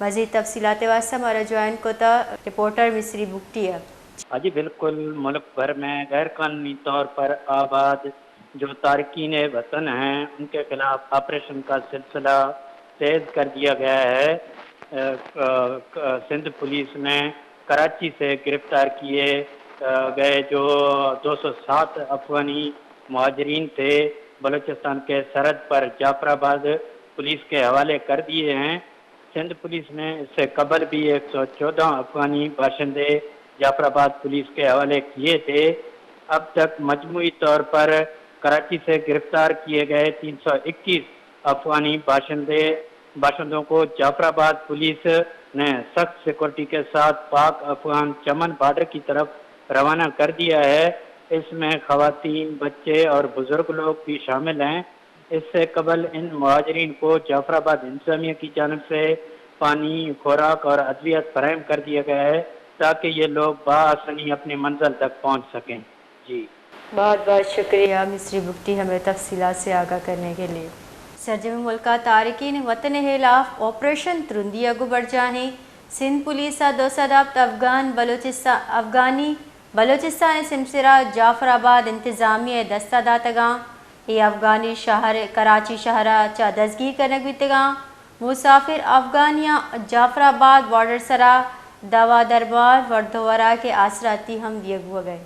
مزید تفصیلات واسطہ ہمارا جوائن کو تھا رپورٹر مصری بگٹیا۔ جی بالکل، ملک بھر میں غیر قانونی طور پر آباد جو تارکین وطن ہیں ان کے خلاف آپریشن کا سلسلہ تیز کر دیا گیا ہے۔ سندھ پولیس نے کراچی سے گرفتار کیے گئے جو 207 افغانی مہاجرین تھے بلوچستان کے سرحد پر جعفر آباد پولیس کے حوالے کر دیے ہیں۔ سندھ پولیس نے اس سے قبل بھی 114 افغانی باشندے جعفر آباد پولیس کے حوالے کیے تھے۔ اب تک مجموعی طور پر کراچی سے گرفتار کیے گئے 321 افغانی باشندوں کو جعفر آباد پولیس نے سخت سیکورٹی کے ساتھ پاک افغان چمن بارڈر کی طرف روانہ کر دیا ہے۔ اس میں خواتین، بچے اور بزرگ لوگ بھی شامل ہیں۔ اس سے قبل ان مہاجرین کو جعفر آباد انتظامیہ کی جانب سے پانی، خوراک اور ادویات فراہم کر دیا گیا ہے تاکہ یہ لوگ بآسانی اپنی منزل تک پہنچ سکیں۔ جی بہت بہت شکریہ مصری بگٹی ہمیں تفصیلات سے آگاہ کرنے کے لیے۔ سرجم ملکہ تارکین وطن خلاف آپریشن ترندیا کو بڑھ جاہیں سندھ پولیس 207 افغانی بلوچستان سمسرہ جعفر آباد انتظامیہ دستہ داتگاں یہ افغانی شہر کراچی شہرہ چا دزگیر کرنے بھی تگاں مسافر افغانیاں جعفر آباد بارڈر سرا دوا دربار وردھورا کے آسراتی ہم دیگ ہو گئے۔